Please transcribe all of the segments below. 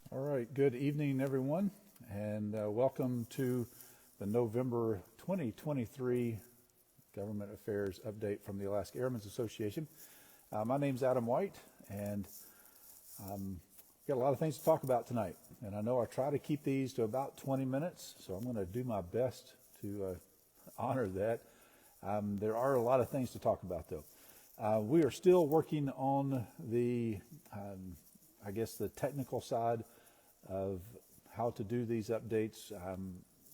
All right, good evening, everyone, and welcome to the November 2023 Government Affairs Update from the Alaska Airmen's Association. My name's Adam White, and got a lot of things to talk about tonight. And I know I try to keep these to about 20 minutes, so I'm going to do my best to honor that. There are a lot of things to talk about, though. We are still working on the the technical side of how to do these updates.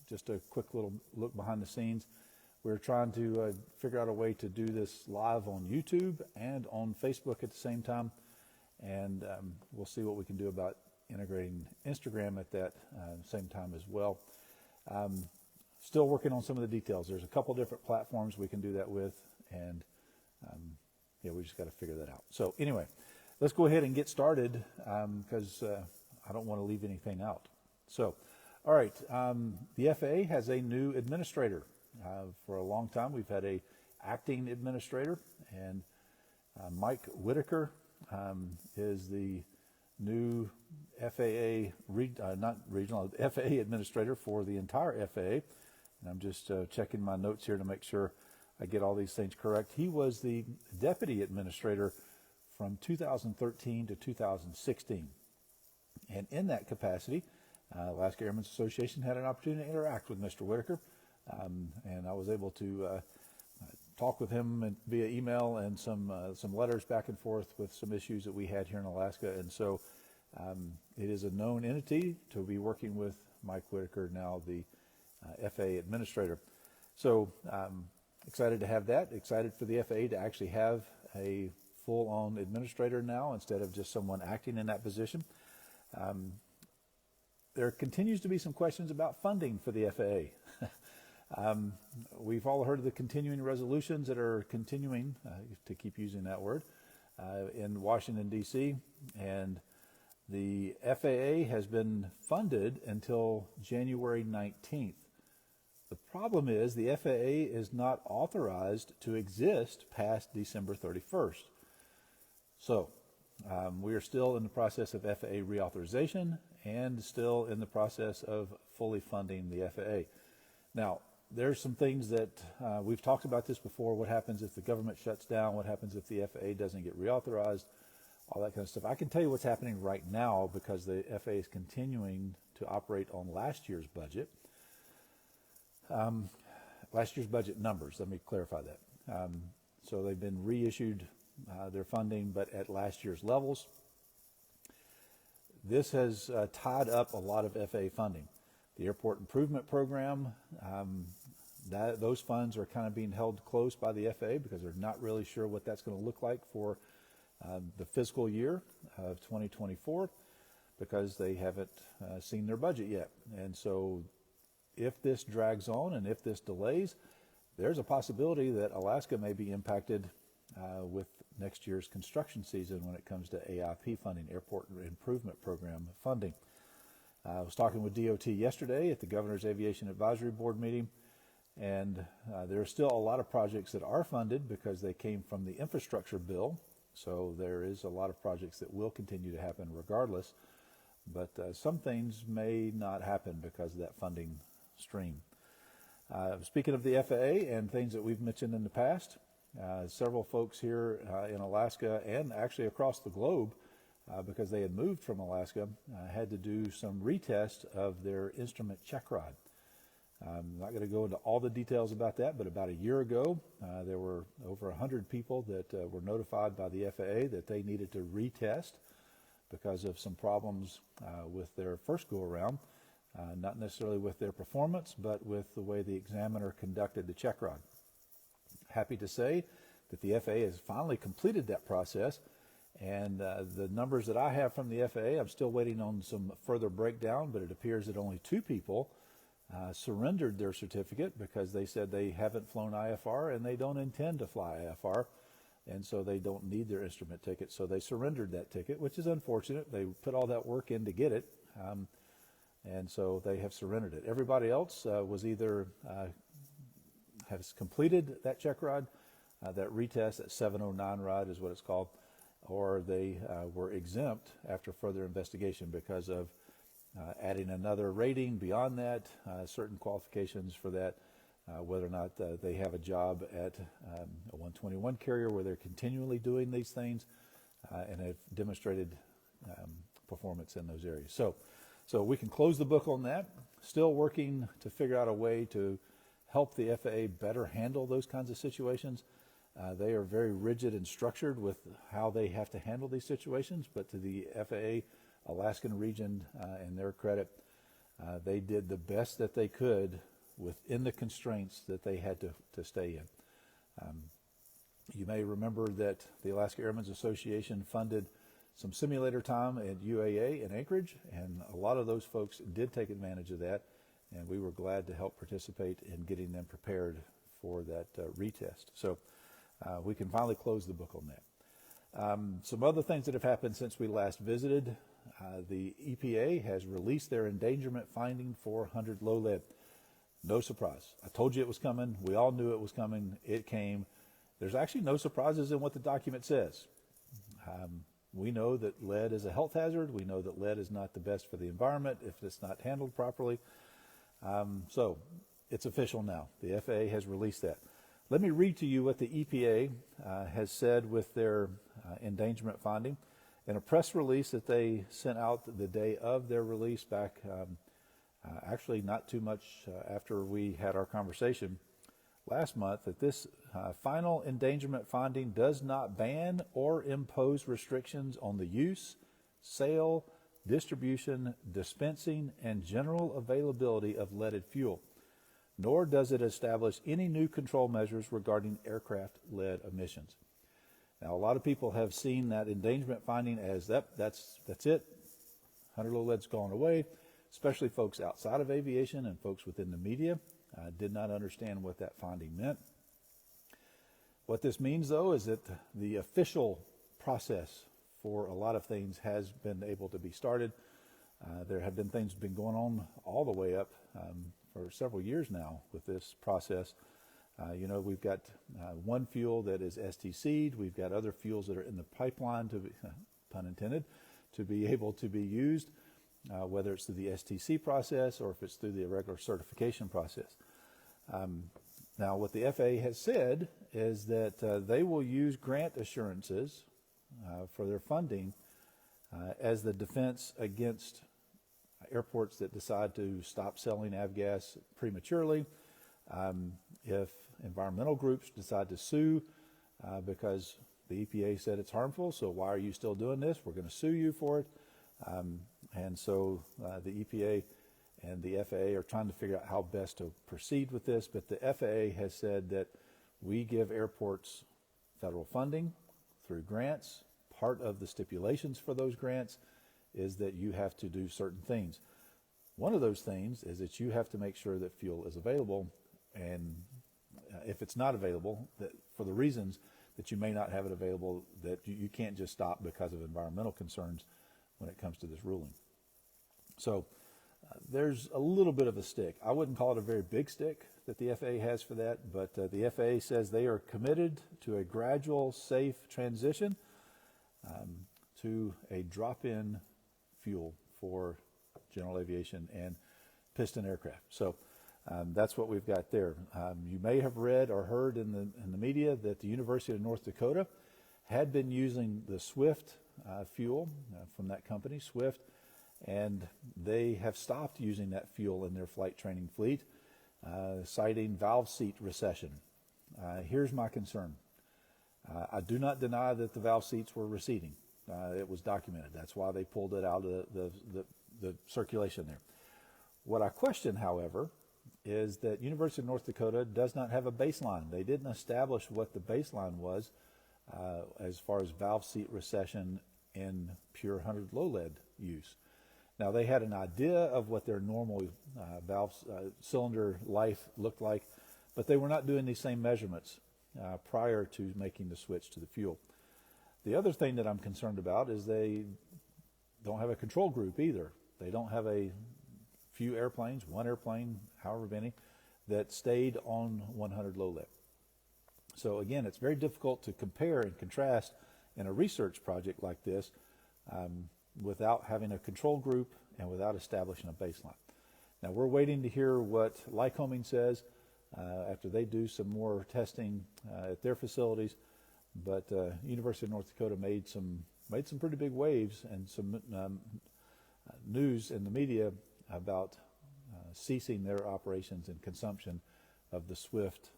Just a quick little look behind the scenes. We're trying to figure out a way to do this live on YouTube and on Facebook at the same time. And we'll see what we can do about integrating Instagram at that same time as well. Still working on some of the details. There's a couple different platforms we can do that with, and we just got to figure that out. So anyway, let's go ahead and get started because I don't want to leave anything out. So, all right, the FAA has a new administrator. For a long time, we've had a acting administrator, and Mike Whitaker is the new FAA FAA administrator for the entire FAA. And I'm just checking my notes here to make sure I get all these things correct. He was the deputy administrator from 2013 to 2016. And in that capacity, Alaska Airmen's Association had an opportunity to interact with Mr. Whitaker. And I was able to talk with him via email and some letters back and forth with some issues that we had here in Alaska. And so it is a known entity to be working with Mike Whitaker, now the FAA administrator. So excited to have that, excited for the FAA to actually have a full-on administrator now instead of just someone acting in that position. There continues to be some questions about funding for the FAA. We've all heard of the continuing resolutions that are continuing, to keep using that word, in Washington, D.C., and the FAA has been funded until January 19th. The problem is the FAA is not authorized to exist past December 31st. So we are still in the process of FAA reauthorization and still in the process of fully funding the FAA. Now, there's some things that we've talked about this before. What happens if the government shuts down? What happens if the FAA doesn't get reauthorized? All that kind of stuff. I can tell you what's happening right now because the FAA is continuing to operate on last year's budget. Last year's budget numbers, let me clarify that. So they've been reissued their funding, but at last year's levels. This has tied up a lot of FAA funding. The Airport Improvement Program, those funds are kind of being held close by the FAA because they're not really sure what that's going to look like for the fiscal year of 2024 because they haven't seen their budget yet. And so if this drags on and if this delays, there's a possibility that Alaska may be impacted with next year's construction season when it comes to AIP funding, Airport Improvement Program funding. I was talking with DOT yesterday at the Governor's Aviation Advisory Board meeting, and there are still a lot of projects that are funded because they came from the infrastructure bill. So there is a lot of projects that will continue to happen regardless, but some things may not happen because of that funding stream. Speaking of the FAA and things that we've mentioned in the past, several folks here in Alaska and actually across the globe, because they had moved from Alaska, had to do some retest of their instrument check rod. I'm not going to go into all the details about that, but about a year ago, there were over 100 people that were notified by the FAA that they needed to retest because of some problems with their first go-around, not necessarily with their performance, but with the way the examiner conducted the check rod. Happy to say that the FAA has finally completed that process, and the numbers that I have from the FAA, I'm still waiting on some further breakdown, but it appears that only 2 people surrendered their certificate because they said they haven't flown IFR and they don't intend to fly IFR, and so they don't need their instrument ticket. So they surrendered that ticket, which is unfortunate. They put all that work in to get it, and so they have surrendered it. Everybody else was either has completed that check rod, that retest, that 709 rod is what it's called, or they were exempt after further investigation because of adding another rating beyond that, certain qualifications for that, whether or not they have a job at a 121 carrier where they're continually doing these things and have demonstrated performance in those areas. So we can close the book on that. Still working to figure out a way to help the FAA better handle those kinds of situations. They are very rigid and structured with how they have to handle these situations, but to the FAA Alaskan region, in their credit, they did the best that they could within the constraints that they had to stay in. You may remember that the Alaska Airmen's Association funded some simulator time at UAA in Anchorage, and a lot of those folks did take advantage of that, and we were glad to help participate in getting them prepared for that retest. So we can finally close the book on that. Some other things that have happened since we last visited. The EPA has released their endangerment finding for 100 low lead. No surprise. I told you it was coming. We all knew it was coming. It came. There's actually no surprises in what the document says. We know that lead is a health hazard. We know that lead is not the best for the environment if it's not handled properly. So it's official now. The FAA has released that. Let me read to you what the EPA has said with their endangerment finding. In a press release that they sent out the day of their release back, actually not too much after we had our conversation last month, that this final endangerment finding does not ban or impose restrictions on the use, sale, distribution, dispensing, and general availability of leaded fuel, nor does it establish any new control measures regarding aircraft lead emissions. Now, a lot of people have seen that endangerment finding as that's it. 100 low lead's gone away, especially folks outside of aviation and folks within the media did not understand what that finding meant. What this means, though, is that the official process for a lot of things has been able to be started. There have been things been going on all the way up for several years now with this process. We've got one fuel that is STC'd. We've got other fuels that are in the pipeline, to be, pun intended, to be able to be used, whether it's through the STC process or if it's through the regular certification process. Now, what the FAA has said is that they will use grant assurances for their funding as the defense against airports that decide to stop selling avgas prematurely. If environmental groups decide to sue because the EPA said it's harmful, so why are you still doing this? We're going to sue you for it. And so the EPA and the FAA are trying to figure out how best to proceed with this, but the FAA has said that we give airports federal funding through grants. Part of the stipulations for those grants is that you have to do certain things. One of those things is that you have to make sure that fuel is available, and if it's not available, that for the reasons that you may not have it available, that you can't just stop because of environmental concerns when it comes to this ruling. So there's a little bit of a stick. I wouldn't call it a very big stick that the FAA has for that, but the FAA says they are committed to a gradual, safe transition to a drop-in fuel for general aviation and piston aircraft. So that's what we've got there. You may have read or heard in the media that the University of North Dakota had been using the Swift fuel from that company, Swift, and they have stopped using that fuel in their flight training fleet, citing valve seat recession. Here's my concern. I do not deny that the valve seats were receding. It was documented. That's why they pulled it out of the circulation there. What I question, however, is that University of North Dakota does not have a baseline. They didn't establish what the baseline was as far as valve seat recession in pure 100 low lead use. Now, they had an idea of what their normal valve cylinder life looked like, but they were not doing these same measurements prior to making the switch to the fuel. The other thing that I'm concerned about is they don't have a control group either. They don't have a few airplanes, one airplane, however many, that stayed on 100 low lead. So again, it's very difficult to compare and contrast in a research project like this without having a control group and without establishing a baseline. Now we're waiting to hear what Lycoming says after they do some more testing at their facilities, but University of North Dakota made some pretty big waves and some news in the media about ceasing their operations and consumption of the SWIFT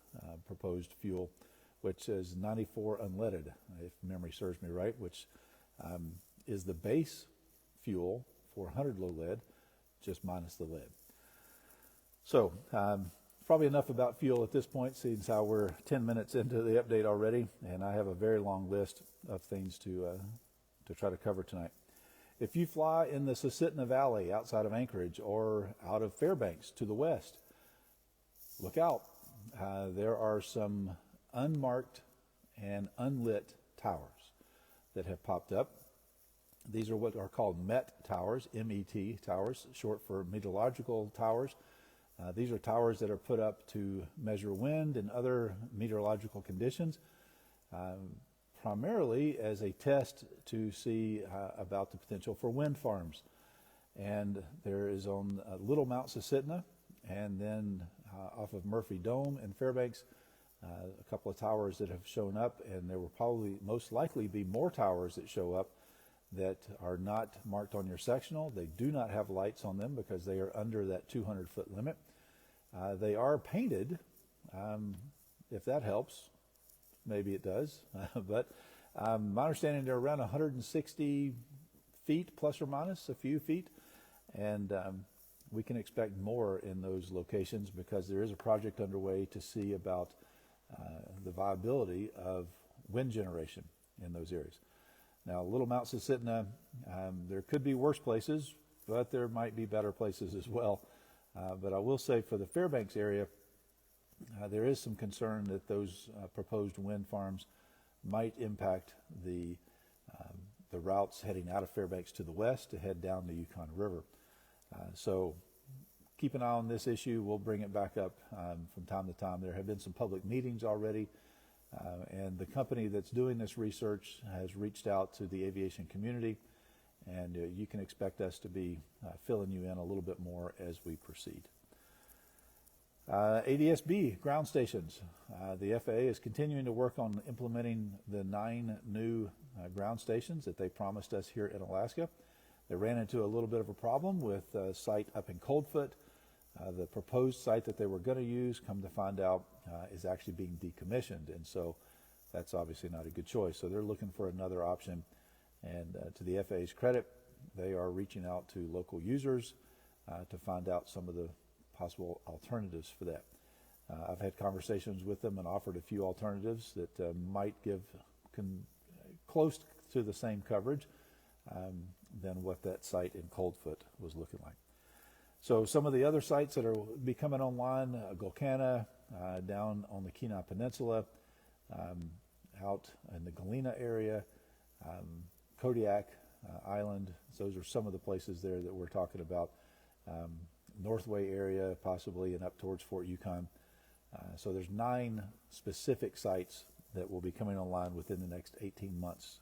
proposed fuel, which is 94 unleaded, if memory serves me right, which is the base fuel for 100 low lead, just minus the lead. So probably enough about fuel at this point, seeing how we're 10 minutes into the update already, and I have a very long list of things to try to cover tonight. If you fly in the Susitna Valley outside of Anchorage or out of Fairbanks to the west, look out. There are some unmarked and unlit towers that have popped up. These are what are called MET towers, M-E-T towers, short for meteorological towers. These are towers that are put up to measure wind and other meteorological conditions, primarily as a test to see about the potential for wind farms. And there is on Little Mount Susitna, and then off of Murphy Dome in Fairbanks, a couple of towers that have shown up, and there will probably most likely be more towers that show up that are not marked on your sectional. They do not have lights on them because they are under that 200-foot limit. They are painted, if that helps. Maybe it does, but my understanding they're around 160 feet, plus or minus a few feet, and we can expect more in those locations because there is a project underway to see about the viability of wind generation in those areas. Now, Little Mount Susitna, there could be worse places, but there might be better places as well. But I will say for the Fairbanks area, there is some concern that those proposed wind farms might impact the routes heading out of Fairbanks to the west to head down the Yukon River. So keep an eye on this issue. We'll bring it back up from time to time. There have been some public meetings already, and the company that's doing this research has reached out to the aviation community, and you can expect us to be filling you in a little bit more as we proceed. ADS-B ground stations. The FAA is continuing to work on implementing the 9 new ground stations that they promised us here in Alaska. They ran into a little bit of a problem with a site up in Coldfoot. The proposed site that they were going to use, come to find out, is actually being decommissioned, and so that's obviously not a good choice. So they're looking for another option, and to the FAA's credit, they are reaching out to local users to find out some of the possible alternatives for that. I've had conversations with them and offered a few alternatives that might give close to the same coverage than what that site in Coldfoot was looking like. So some of the other sites that are be coming online, Golcana, down on the Kenai Peninsula, out in the Galena area, Kodiak Island. Those are some of the places there that we're talking about. Northway area possibly, and up towards Fort Yukon. So there's 9 specific sites that will be coming online within the next 18 months,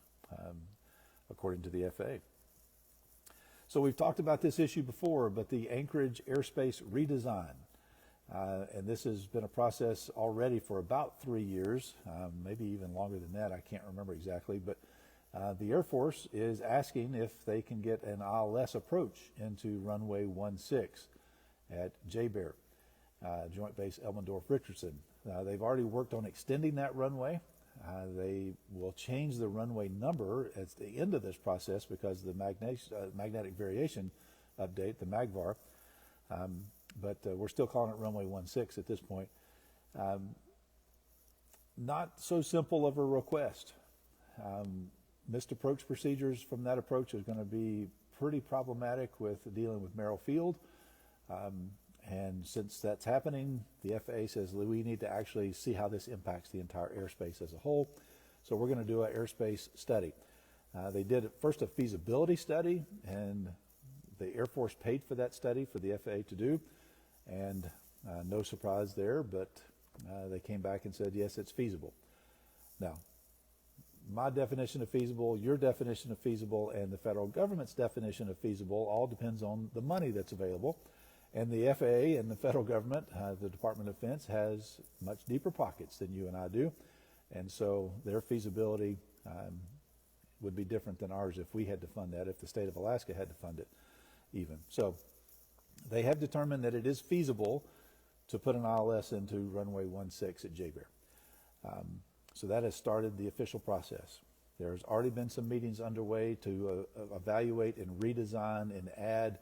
according to the FAA. So we've talked about this issue before, but the Anchorage Airspace Redesign, and this has been a process already for about 3 years, maybe even longer than that, I can't remember exactly, but the Air Force is asking if they can get an ILS approach into runway 16 at J-Bear, Joint Base Elmendorf-Richardson. They've already worked on extending that runway. They will change the runway number at the end of this process because of the magnetic variation update, the MAGVAR, but we're still calling it runway 16 at this point. Not so simple of a request. Missed approach procedures from that approach is going to be pretty problematic with dealing with Merrill Field. And since that's happening, the FAA says we need to actually see how this impacts the entire airspace as a whole. So we're going to do an airspace study. They did first a feasibility study, and the Air Force paid for that study for the FAA to do. And no surprise there, but they came back and said, yes, it's feasible. Now, my definition of feasible, your definition of feasible, and the federal government's definition of feasible all depends on the money that's available. And the FAA and the federal government, the Department of Defense, has much deeper pockets than you and I do. And so their feasibility would be different than ours if we had to fund that, if the state of Alaska had to fund it even. So they have determined that it is feasible to put an ILS into runway 16 at J-Bear. So that has started the official process. There's already been some meetings underway to evaluate and redesign and add,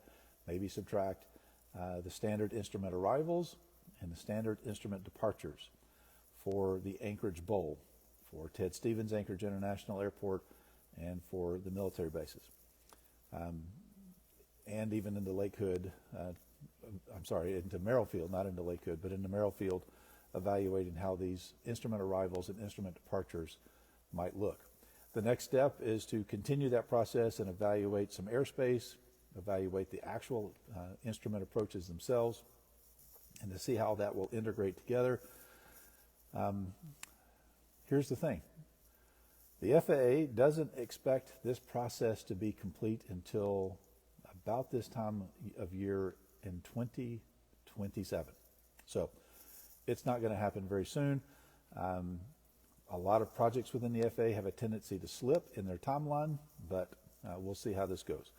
maybe subtract, the standard instrument arrivals and the standard instrument departures for the Anchorage Bowl, for Ted Stevens Anchorage International Airport, and for the military bases. And even into Lake Hood, into Merrifield, not into Lake Hood, but into Merrifield, evaluating how these instrument arrivals and instrument departures might look. The next step is to continue that process and evaluate some airspace, evaluate the actual instrument approaches themselves, and to see how that will integrate together. Here's the thing. The FAA doesn't expect this process to be complete until about this time of year in 2027. So it's not going to happen very soon. A lot of projects within the FAA have a tendency to slip in their timeline, but we'll see how this goes.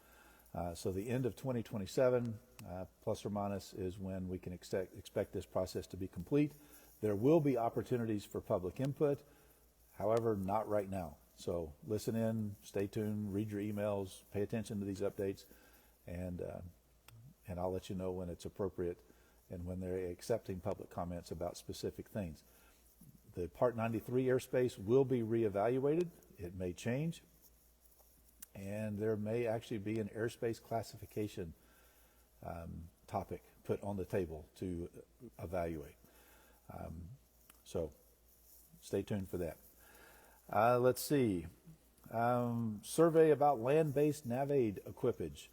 So the end of 2027, plus or minus, is when we can expect this process to be complete. There will be opportunities for public input, however, not right now. So listen in, stay tuned, read your emails, pay attention to these updates, and I'll let you know when it's appropriate and when they're accepting public comments about specific things. The Part 93 airspace will be reevaluated. It may change, and there may actually be an airspace classification topic put on the table to evaluate. So stay tuned for that. Let's see. Survey about land-based NavAid equipage.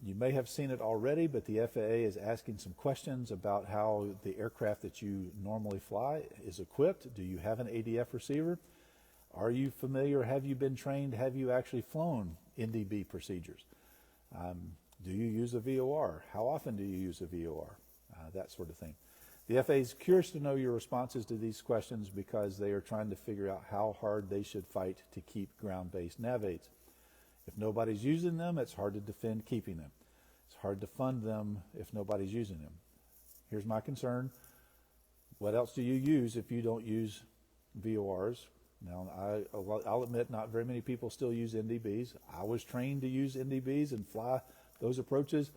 You may have seen it already, but the FAA is asking some questions about how the aircraft that you normally fly is equipped. Do you have an ADF receiver? Are you familiar? Have you been trained? Have you actually flown NDB procedures? Do you use a VOR? How often do you use a VOR? That sort of thing. The FAA is curious to know your responses to these questions because they are trying to figure out how hard they should fight to keep ground-based NavAids. If nobody's using them, it's hard to defend keeping them. It's hard to fund them if nobody's using them. Here's my concern. What else do you use if you don't use VORs? Now, I'll admit not very many people still use NDBs. I was trained to use NDBs and fly those approaches,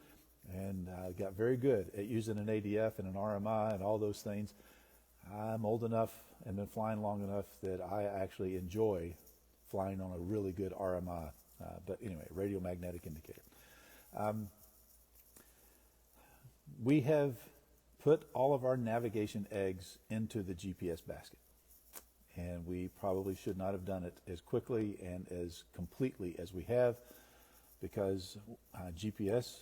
and got very good at using an ADF and an RMI and all those things. I'm old enough and been flying long enough that I actually enjoy flying on a really good RMI. But anyway, radio magnetic indicator. We have put all of our navigation eggs into the GPS basket. And we probably should not have done it as quickly and as completely as we have, because GPS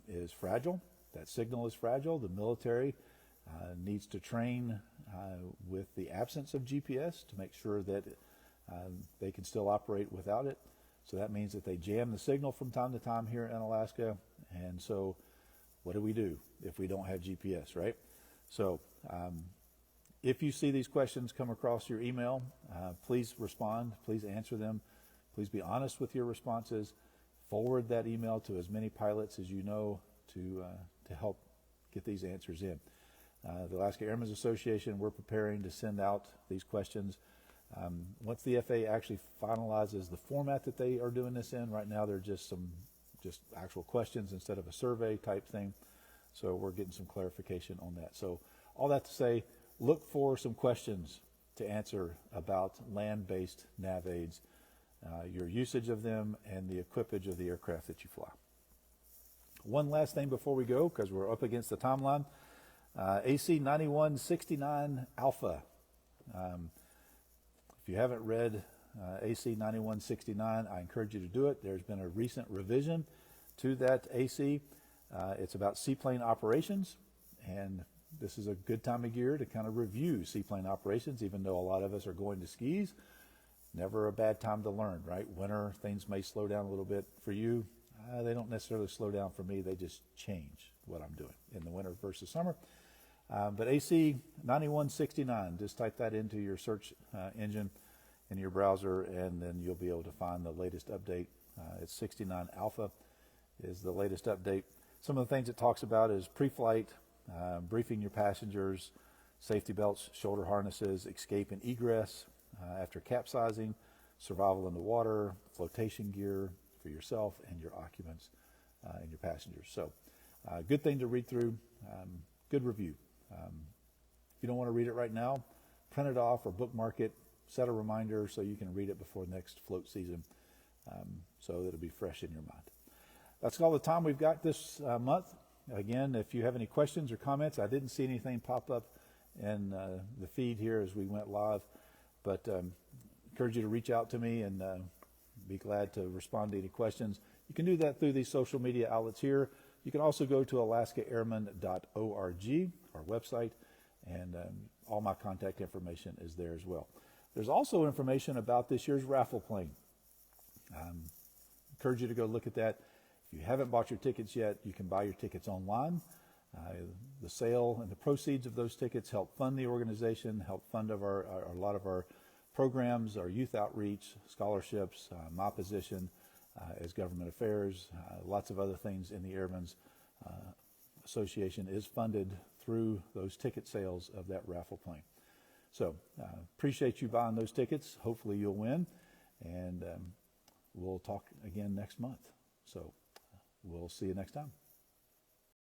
is fragile. That signal is fragile. The military needs to train with the absence of GPS to make sure that they can still operate without it. So that means that they jam the signal from time to time here in Alaska. And so what do we do if we don't have GPS, right? So if you see these questions come across your email, please respond. Please answer them. Please be honest with your responses. Forward that email to as many pilots as you know to help get these answers in. The Alaska Airmen's Association, we're preparing to send out these questions. Once the FAA actually finalizes the format that they are doing this in, right now they're just actual questions instead of a survey type thing. So we're getting some clarification on that. So all that to say, look for some questions to answer about land-based NavAids, your usage of them, and the equipage of the aircraft that you fly. One last thing before we go, because we're up against the timeline. AC 9169 Alpha. If you haven't read AC 9169, I encourage you to do it. There's been a recent revision to that AC. It's about seaplane operations, and this is a good time of year to kind of review seaplane operations, even though a lot of us are going to skis. Never a bad time to learn, right? Winter, things may slow down a little bit for you. They don't necessarily slow down for me. They just change what I'm doing in the winter versus summer. But AC 9169, just type that into your search engine in your browser, and then you'll be able to find the latest update. It's 69 Alpha is the latest update. Some of the things it talks about is pre-flight, briefing your passengers, safety belts, shoulder harnesses, escape and egress after capsizing, survival in the water, flotation gear for yourself and your occupants and your passengers. So good thing to read through, good review. If you don't want to read it right now, print it off or bookmark it, set a reminder so you can read it before next float season, so that it'll be fresh in your mind. That's all the time we've got this month. Again, if you have any questions or comments, I didn't see anything pop up in the feed here as we went live, but encourage you to reach out to me and be glad to respond to any questions. You can do that through these social media outlets here. You can also go to alaskaairman.org, our website, and all my contact information is there as well. There's also information about this year's raffle plane. Encourage you to go look at that. If you haven't bought your tickets yet, you can buy your tickets online. The sale and the proceeds of those tickets help fund the organization, help fund a lot of our programs, our youth outreach, scholarships, my position as government affairs, lots of other things in the Airmen's Association is funded through those ticket sales of that raffle plane. So appreciate you buying those tickets. Hopefully you'll win, and we'll talk again next month. So we'll see you next time.